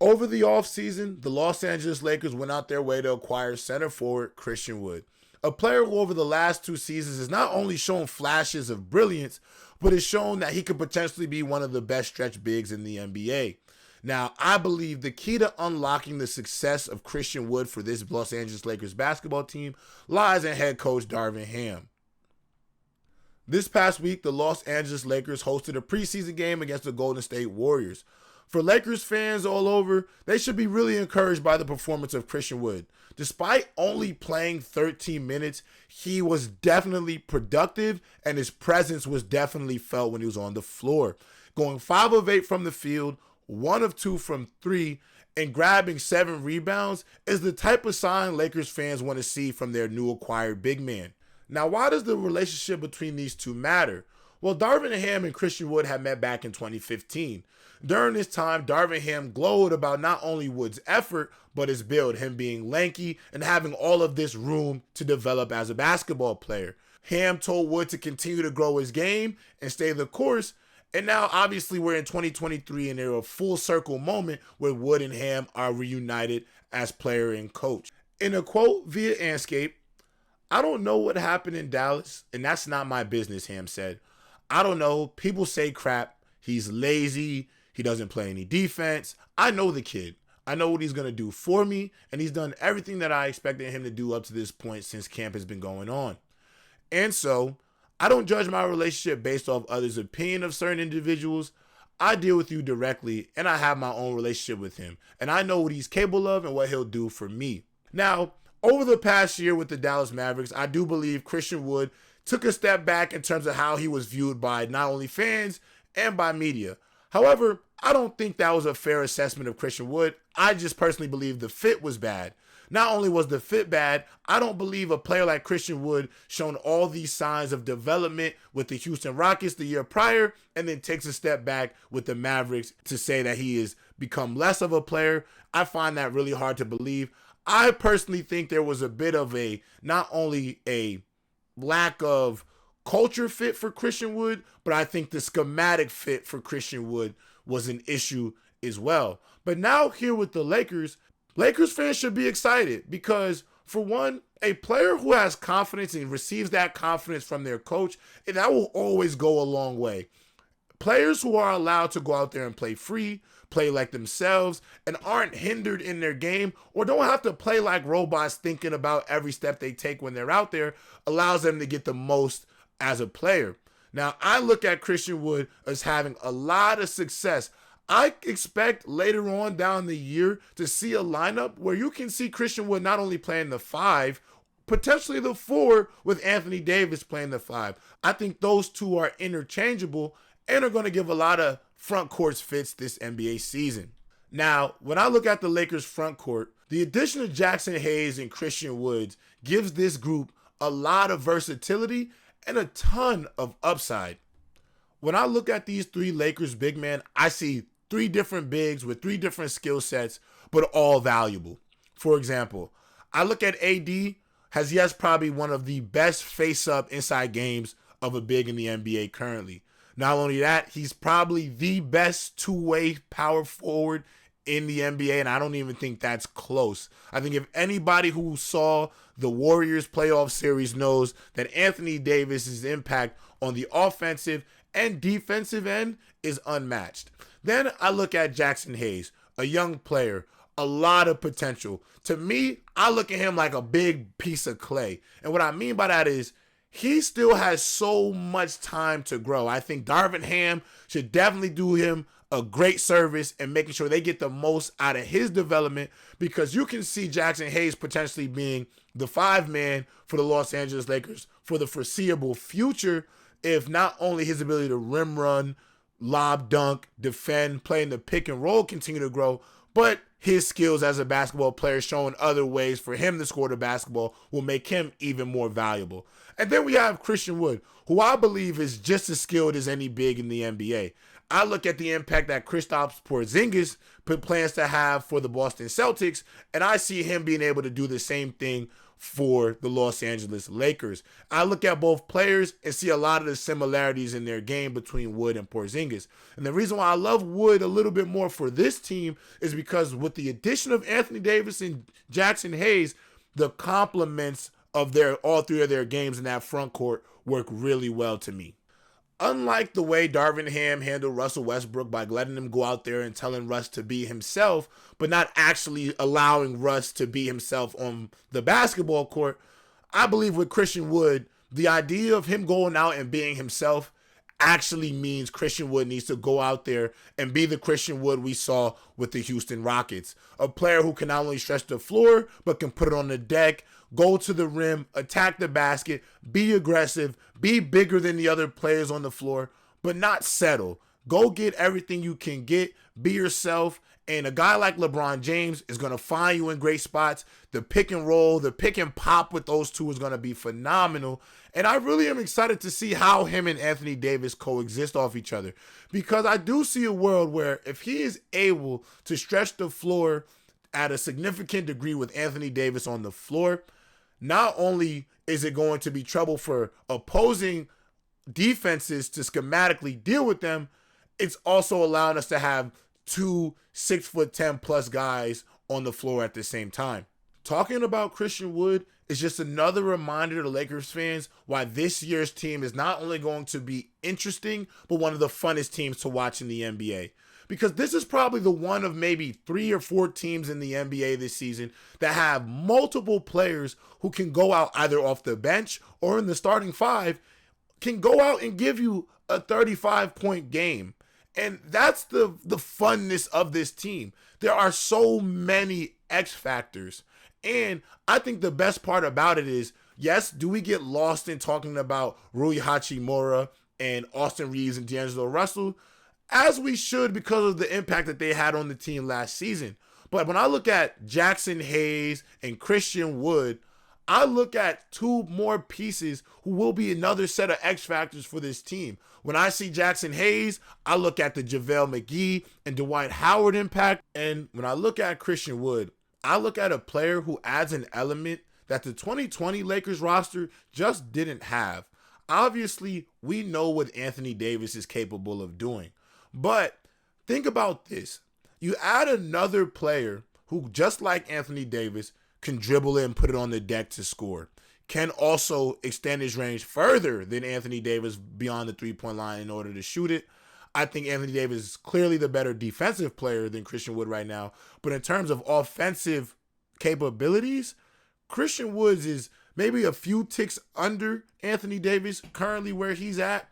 Over the offseason, the Los Angeles Lakers went out their way to acquire center forward Christian Wood, a player who over the last 2 seasons has not only shown flashes of brilliance, but has shown that he could potentially be one of the best stretch bigs in the NBA. Now, I believe the key to unlocking the success of Christian Wood for this Los Angeles Lakers basketball team lies in head coach Darvin Ham. This past week, the Los Angeles Lakers hosted a preseason game against the Golden State Warriors. For Lakers fans all over, they should be really encouraged by the performance of Christian Wood. Despite only playing 13 minutes, he was definitely productive and his presence was definitely felt when he was on the floor. Going 5 of 8 from the field, 1 of 2 from 3, and grabbing 7 rebounds is the type of sign Lakers fans want to see from their new acquired big man. Now, why does the relationship between these two matter? Well, Darvin Ham and Christian Wood had met back in 2015. During this time, Darvin Ham glowed about not only Wood's effort, but his build, him being lanky and having all of this room to develop as a basketball player. Ham told Wood to continue to grow his game and stay the course. And now, obviously, we're in 2023 and they're a full circle moment where Wood and Ham are reunited as player and coach. In a quote via Anscape, "I don't know what happened in Dallas, and that's not my business," Ham said. "I don't know. People say crap. He's lazy. He doesn't play any defense. I know the kid. I know what he's going to do for me, and he's done everything that I expected him to do up to this point since camp has been going on. And so, I don't judge my relationship based off others' opinion of certain individuals. I deal with you directly, and I have my own relationship with him, and I know what he's capable of and what he'll do for me." Now, over the past year with the Dallas Mavericks, I do believe Christian Wood took a step back in terms of how he was viewed by not only fans and by media. However, I don't think that was a fair assessment of Christian Wood. I just personally believe the fit was bad. Not only was the fit bad, I don't believe a player like Christian Wood shown all these signs of development with the Houston Rockets the year prior and then takes a step back with the Mavericks to say that he has become less of a player. I find that really hard to believe. I personally think there was a bit of a, not only a lack of culture fit for Christian Wood, but I think the schematic fit for Christian Wood was an issue as well. But now here with the Lakers fans should be excited because, for one, a player who has confidence and receives that confidence from their coach, and that will always go a long way. Players who are allowed to go out there and play free, play like themselves, and aren't hindered in their game or don't have to play like robots thinking about every step they take when they're out there, allows them to get the most as a player. Now, I look at Christian Wood as having a lot of success. I expect later on down the year to see a lineup where you can see Christian Wood not only playing the 5, potentially the 4 with Anthony Davis playing the 5. I think those two are interchangeable and are going to give a lot of front court fits this NBA season. Now, when I look at the Lakers front court, the addition of Jackson Hayes and Christian Woods gives this group a lot of versatility and a ton of upside. When I look at these 3 Lakers big men, I see 3 different bigs with 3 different skill sets, but all valuable. For example, I look at AD has probably one of the best face-up inside games of a big in the NBA currently. Not only that, he's probably the best two-way power forward in the NBA, and I don't even think that's close. I think if anybody who saw the Warriors playoff series knows that Anthony Davis's impact on the offensive and defensive end is unmatched. Then I look at Jackson Hayes, a young player, a lot of potential. To me, I look at him like a big piece of clay. And what I mean by that is he still has so much time to grow. I think Darvin Ham should definitely do him a great service and making sure they get the most out of his development, because you can see Jackson Hayes potentially being the 5-man for the Los Angeles Lakers for the foreseeable future if not only his ability to rim run, lob dunk, defend, play in the pick and roll continue to grow, but his skills as a basketball player showing other ways for him to score the basketball will make him even more valuable. And then we have Christian Wood, who I believe is just as skilled as any big in the NBA. I look at the impact that Kristaps Porzingis plans to have for the Boston Celtics, and I see him being able to do the same thing for the Los Angeles Lakers. I look at both players and see a lot of the similarities in their game between Wood and Porzingis. And the reason why I love Wood a little bit more for this team is because with the addition of Anthony Davis and Jackson Hayes, the complements of all three of their games in that front court work really well to me. Unlike the way Darvin Ham handled Russell Westbrook by letting him go out there and telling Russ to be himself, but not actually allowing Russ to be himself on the basketball court, I believe with Christian Wood, the idea of him going out and being himself actually means Christian Wood needs to go out there and be the Christian Wood we saw with the Houston Rockets. A player who can not only stretch the floor, but can put it on the deck, go to the rim, attack the basket, be aggressive, be bigger than the other players on the floor, but not settle. Go get everything you can get, be yourself, and a guy like LeBron James is going to find you in great spots. The pick and roll, the pick and pop with those two is going to be phenomenal. And I really am excited to see how him and Anthony Davis coexist off each other, because I do see a world where if he is able to stretch the floor at a significant degree with Anthony Davis on the floor, not only is it going to be trouble for opposing defenses to schematically deal with them, it's also allowing us to have two 6'10" plus guys on the floor at the same time. Talking about Christian Wood is just another reminder to Lakers fans why this year's team is not only going to be interesting, but one of the funnest teams to watch in the NBA. Because this is probably the one of maybe 3 or 4 teams in the NBA this season that have multiple players who can go out either off the bench or in the starting 5, can go out and give you a 35-point game. And that's the funness of this team. There are so many X factors. And I think the best part about it is, yes, do we get lost in talking about Rui Hachimura and Austin Reeves and D'Angelo Russell? As we should, because of the impact that they had on the team last season. But when I look at Jackson Hayes and Christian Wood, I look at 2 more pieces who will be another set of X factors for this team. When I see Jackson Hayes, I look at the JaVale McGee and Dwight Howard impact. And when I look at Christian Wood, I look at a player who adds an element that the 2020 Lakers roster just didn't have. Obviously, we know what Anthony Davis is capable of doing. But think about this. You add another player who, just like Anthony Davis, can dribble it and put it on the deck to score. Can also extend his range further than Anthony Davis beyond the three-point line in order to shoot it. I think Anthony Davis is clearly the better defensive player than Christian Wood right now. But in terms of offensive capabilities, Christian Woods is maybe a few ticks under Anthony Davis currently where he's at.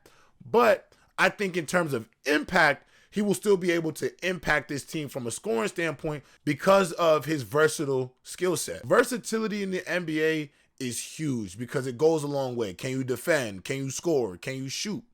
But I think in terms of impact, he will still be able to impact this team from a scoring standpoint because of his versatile skill set. Versatility in the NBA is huge because it goes a long way. Can you defend? Can you score? Can you shoot?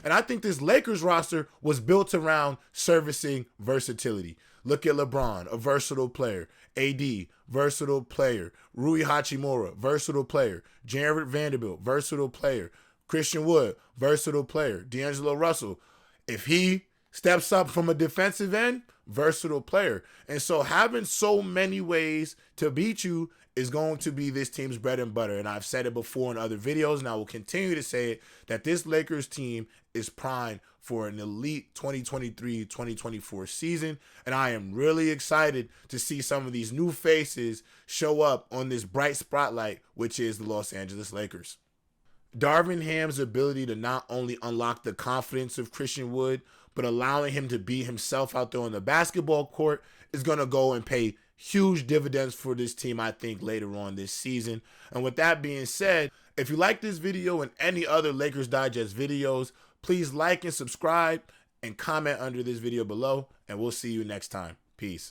And I think this Lakers roster was built around servicing versatility. Look at LeBron, a versatile player. AD, versatile player. Rui Hachimura, versatile player. Jared Vanderbilt, versatile player. Christian Wood, versatile player. D'Angelo Russell, if he steps up from a defensive end, versatile player. And so having so many ways to beat you is going to be this team's bread and butter. And I've said it before in other videos, and I will continue to say it, that this Lakers team is primed for an elite 2023-2024 season. And I am really excited to see some of these new faces show up on this bright spotlight, which is the Los Angeles Lakers. Darvin Ham's ability to not only unlock the confidence of Christian Wood, but allowing him to be himself out there on the basketball court is going to go and pay huge dividends for this team, I think, later on this season. And with that being said, if you like this video and any other Lakers Digest videos, please like and subscribe and comment under this video below, and we'll see you next time. Peace.